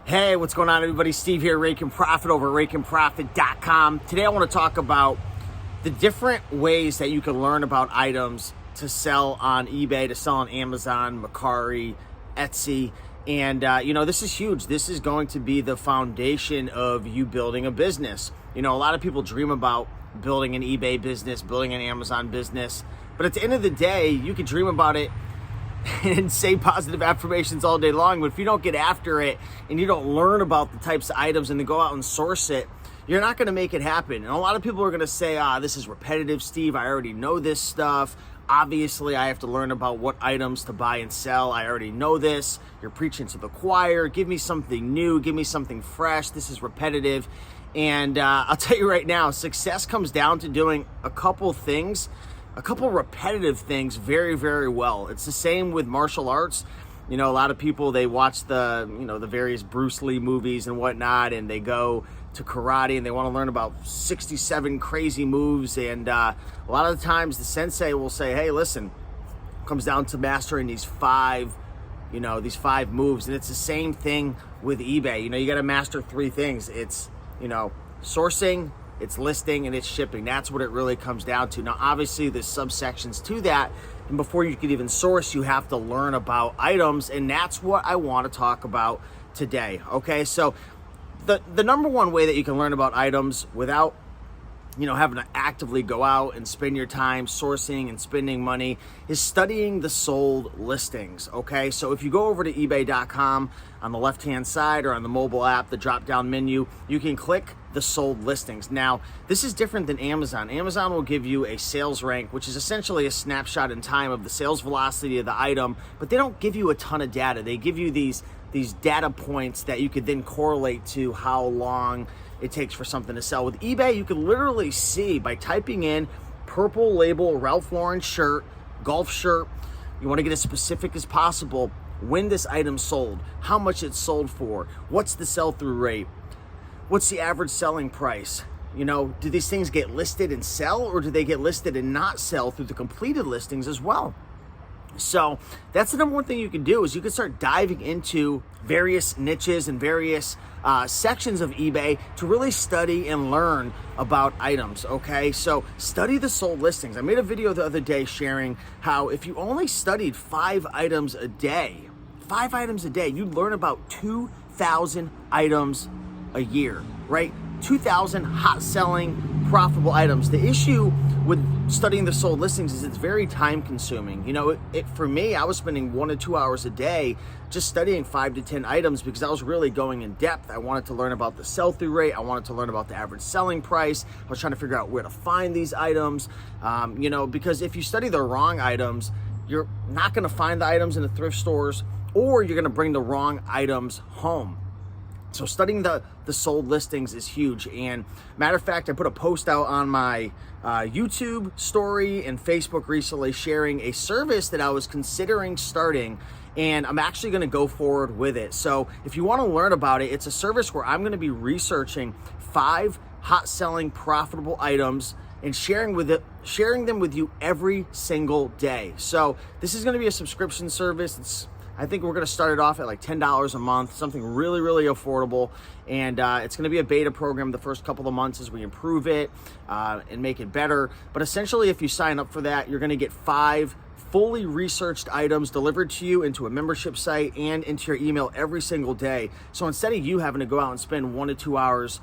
Hey, what's going on, everybody? Steve here, Raiken Profit over at RaikenProfit.com. Today I want to talk about the different ways that you can learn about items to sell on eBay, to sell on Amazon, Mercari, Etsy. And, this is huge. This is going to be the foundation of you building a business. A lot of people dream about building an eBay business, building an Amazon business. But at the end of the day, you can dream about it and say positive affirmations all day long, but if you don't get after it and you don't learn about the types of items and then go out and source it, you're not going to make it happen. And a lot of people are going to say, this is repetitive, Steve. I already know this stuff. Obviously, I have to learn about what items to buy and sell. I already know this. You're preaching to the choir. Give me something new. Give me something fresh. This is repetitive. And I'll tell you right now, success comes down to doing a couple repetitive things very, very well. It's the same with martial arts. A lot of people, they watch the various Bruce Lee movies and whatnot, and they go to karate and they want to learn about 67 crazy moves. And a lot of the times the sensei will say, hey, listen, it comes down to mastering these five moves. And it's the same thing with eBay. You got to master three things. It's, sourcing, it's listing, and it's shipping. That's what it really comes down to. Now, obviously, there's subsections to that. And before you can even source, you have to learn about items. And that's what I want to talk about today. Okay, so the number one way that you can learn about items without having to actively go out and spend your time sourcing and spending money is studying the sold listings, okay? So if you go over to ebay.com on the left-hand side or on the mobile app, the drop-down menu, you can click the sold listings. Now, this is different than Amazon. Amazon will give you a sales rank, which is essentially a snapshot in time of the sales velocity of the item, but they don't give you a ton of data. They give you these data points that you could then correlate to how long it takes for something to sell. With eBay, you can literally see by typing in purple label Ralph Lauren shirt, golf shirt, you want to get as specific as possible, when this item sold, how much it's sold for, what's the sell-through rate, what's the average selling price. Do these things get listed and sell, or do they get listed and not sell through the completed listings as well? So that's the number one thing you can do, is you can start diving into various niches and various sections of eBay to really study and learn about items, okay? So study the sold listings. I made a video the other day sharing how if you only studied 5 items a day, you'd learn about 2,000 items a year, right? 2,000 hot selling, profitable items. The issue with studying the sold listings is it's very time consuming. For me, I was spending 1 to 2 hours a day just studying 5 to 10 items because I was really going in depth. I wanted to learn about the sell-through rate. I wanted to learn about the average selling price. I was trying to figure out where to find these items, because if you study the wrong items, you're not going to find the items in the thrift stores, or you're going to bring the wrong items home. So studying the sold listings is huge. And matter of fact, I put a post out on my YouTube story and Facebook recently sharing a service that I was considering starting, and I'm actually going to go forward with it. So if you want to learn about it, it's a service where I'm going to be researching 5 hot selling profitable items and sharing them with you every single day. So this is going to be a subscription service. I think we're going to start it off at like $10 a month, something really, really affordable. And it's going to be a beta program the first couple of months as we improve it and make it better. But essentially, if you sign up for that, you're going to get 5 fully researched items delivered to you into a membership site and into your email every single day. So instead of you having to go out and spend 1 to 2 hours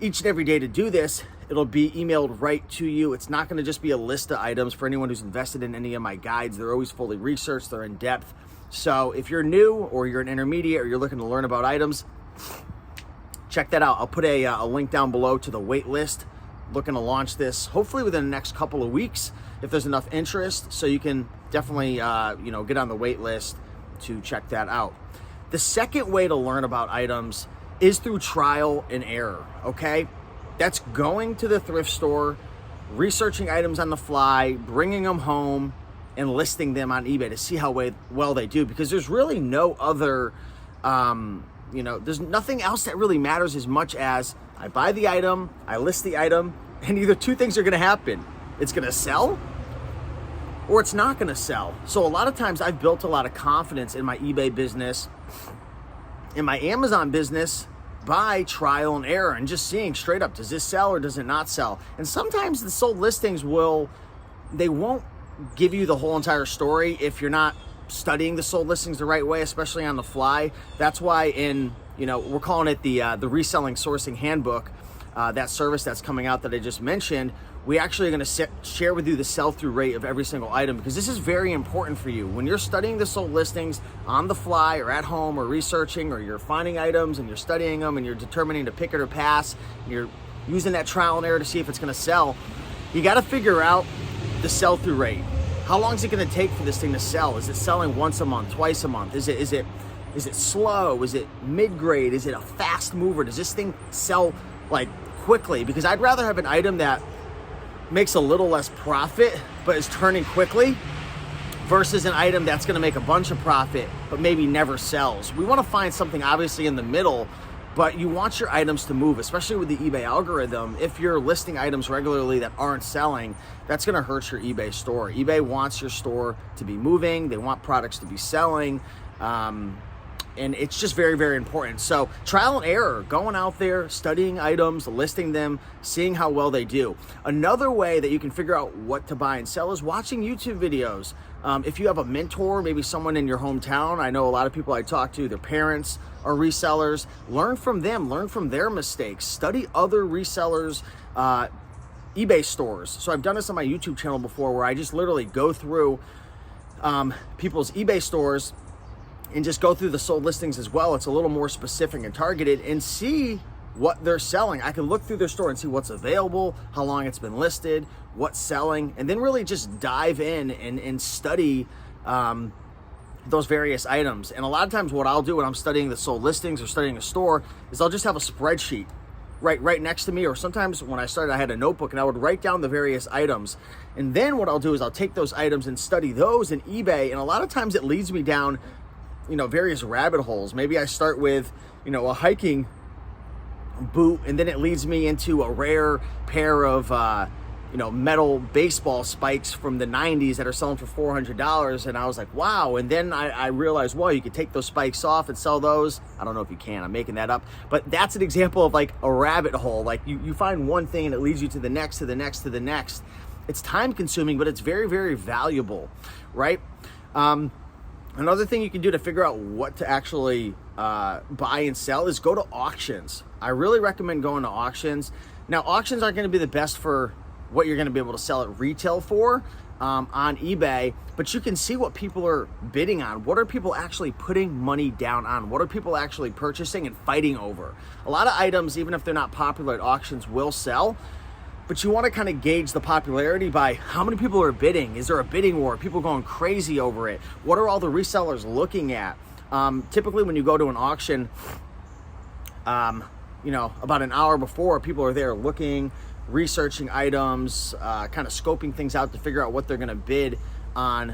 each and every day to do this, it'll be emailed right to you. It's not going to just be a list of items. For anyone who's invested in any of my guides, they're always fully researched, they're in depth. So if you're new or you're an intermediate or you're looking to learn about items, check that out. I'll put a link down below to the wait list. Looking to launch this hopefully within the next couple of weeks if there's enough interest. So you can definitely get on the wait list to check that out. The second way to learn about items is through trial and error, okay? That's going to the thrift store, researching items on the fly, bringing them home, and listing them on eBay to see how well they do, because there's really no other, there's nothing else that really matters as much as I buy the item, I list the item, and either two things are going to happen. It's going to sell or it's not going to sell. So a lot of times I've built a lot of confidence in my eBay business in my Amazon business by trial and error and just seeing straight up, does this sell or does it not sell? And sometimes the sold listings they won't give you the whole entire story if you're not studying the sold listings the right way, especially on the fly. That's why we're calling it the reselling sourcing handbook, that service that's coming out that I just mentioned. We actually are going to share with you the sell-through rate of every single item, because this is very important for you. When you're studying the sold listings on the fly or at home or researching, or you're finding items and you're studying them and you're determining to pick it or pass, and you're using that trial and error to see if it's going to sell, you got to figure out the sell-through rate. How long is it going to take for this thing to sell? Is it selling once a month, twice a month? Is it slow? Is it mid-grade? Is it a fast mover? Does this thing sell like quickly? Because I'd rather have an item that makes a little less profit but is turning quickly versus an item that's going to make a bunch of profit but maybe never sells. We want to find something obviously in the middle, but you want your items to move, especially with the eBay algorithm. If you're listing items regularly that aren't selling, that's going to hurt your eBay store. eBay wants your store to be moving. They want products to be selling. And it's just very, very important. So trial and error, going out there, studying items, listing them, seeing how well they do. Another way that you can figure out what to buy and sell is watching YouTube videos. If you have a mentor, maybe someone in your hometown, I know a lot of people I talk to, their parents are resellers. Learn from them, learn from their mistakes, study other resellers, eBay stores. So I've done this on my YouTube channel before, where I just literally go through people's eBay stores and just go through the sold listings as well. It's a little more specific and targeted, and see what they're selling. I can look through their store and see what's available, how long it's been listed, what's selling, and then really just dive in and study those various items. And a lot of times what I'll do when I'm studying the sold listings or studying a store is I'll just have a spreadsheet right next to me, or sometimes when I started I had a notebook and I would write down the various items. And then what I'll do is I'll take those items and study those in eBay, and a lot of times it leads me down various rabbit holes. Maybe I start with, a hiking boot, and then it leads me into a rare pair of, metal baseball spikes from the 90s that are selling for $400. And I was like, wow. And then I realized, well, you could take those spikes off and sell those. I don't know if you can, I'm making that up, but that's an example of like a rabbit hole. Like you find one thing and it leads you to the next, to the next, to the next. It's time consuming, but it's very, very valuable, right? Another thing you can do to figure out what to actually buy and sell is go to auctions. I really recommend going to auctions. Now, auctions aren't going to be the best for what you're going to be able to sell at retail for on eBay, but you can see what people are bidding on. What are people actually putting money down on? What are people actually purchasing and fighting over? A lot of items, even if they're not popular at auctions, will sell. But you want to kind of gauge the popularity by how many people are bidding. Is there a bidding war? People going crazy over it? What are all the resellers looking at? Typically when you go to an auction, about an hour before, people are there looking, researching items, kind of scoping things out to figure out what they're going to bid on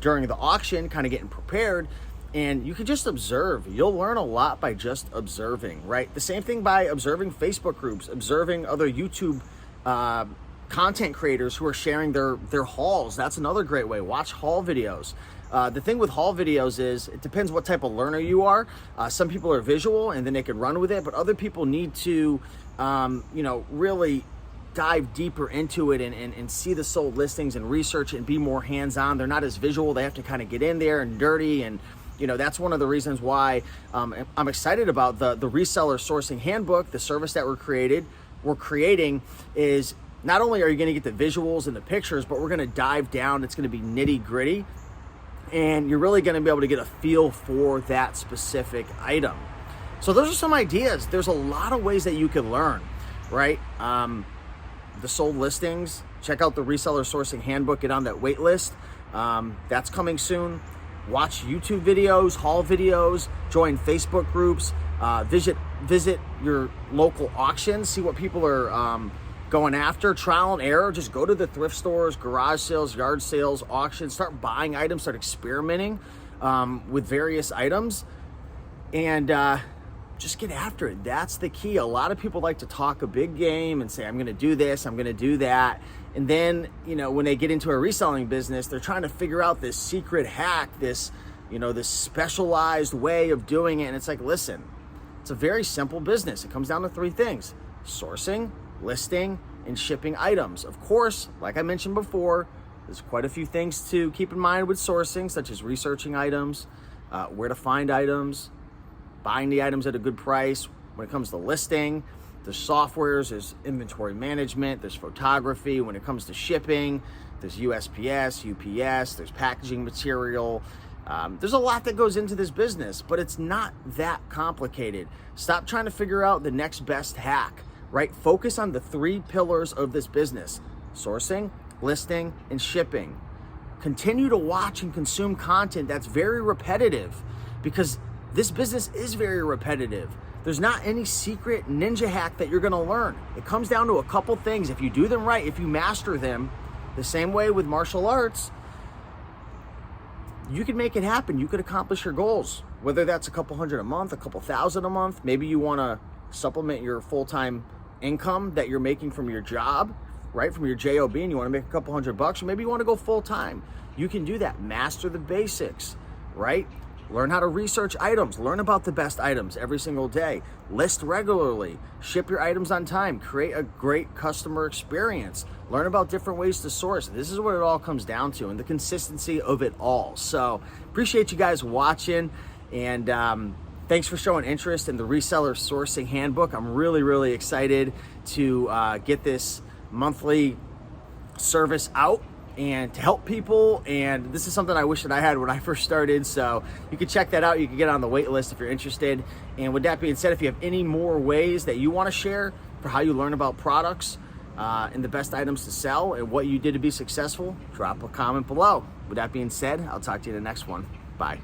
during the auction, kind of getting prepared. And you can just observe. You'll learn a lot by just observing, right? The same thing by observing Facebook groups, observing other YouTube content creators who are sharing their hauls. That's another great way. Watch haul videos. The thing with haul videos is it depends what type of learner you are. Some people are visual and then they can run with it, but other people need to really dive deeper into it and see the sold listings and research and be more hands-on. They're not as visual. They have to kind of get in there and dirty, and that's one of the reasons why I'm excited about the reseller sourcing handbook. The service that we're creating is not only are you going to get the visuals and the pictures, but we're going to dive down. It's going to be nitty gritty, and you're really going to be able to get a feel for that specific item. So those are some ideas. There's a lot of ways that you can learn, right? The sold listings, check out the reseller sourcing handbook, get on that wait list. That's coming soon. Watch YouTube videos, haul videos, join Facebook groups, visit your local auctions, see what people are going after, trial and error. Just go to the thrift stores, garage sales, yard sales, auctions, start buying items, start experimenting with various items, and just get after it. That's the key. A lot of people like to talk a big game and say, I'm going to do this, I'm going to do that. And then, when they get into a reselling business, they're trying to figure out this secret hack, this this specialized way of doing it. And it's like, listen, it's a very simple business. It comes down to three things: sourcing, listing, and shipping items. Of course, like I mentioned before, there's quite a few things to keep in mind with sourcing, such as researching items, where to find items, buying the items at a good price. When it comes to listing, there's softwares, there's inventory management, there's photography. When it comes to shipping, there's USPS, UPS, there's packaging material. There's a lot that goes into this business, but it's not that complicated. Stop trying to figure out the next best hack, right? Focus on the three pillars of this business: sourcing, listing, and shipping. Continue to watch and consume content that's very repetitive, because this business is very repetitive. There's not any secret ninja hack that you're gonna learn. It comes down to a couple things. If you do them right, if you master them, the same way with martial arts, you can make it happen. You could accomplish your goals, whether that's a couple hundred a month, a couple thousand a month. Maybe you wanna supplement your full-time income that you're making from your job, right? From your job, and you wanna make a couple $100, or maybe you wanna go full-time. You can do that. Master the basics, right? Learn how to research items. Learn about the best items every single day. List regularly. Ship your items on time. Create a great customer experience. Learn about different ways to source. This is what it all comes down to, and the consistency of it all. So appreciate you guys watching, and thanks for showing interest in the Reseller Sourcing Handbook. I'm really, really excited to get this monthly service out and to help people. And this is something I wish that I had when I first started. So you can check that out. You can get on the wait list if you're interested. And with that being said, if you have any more ways that you want to share for how you learn about products and the best items to sell and what you did to be successful, drop a comment below. With that being said, I'll talk to you in the next one. Bye.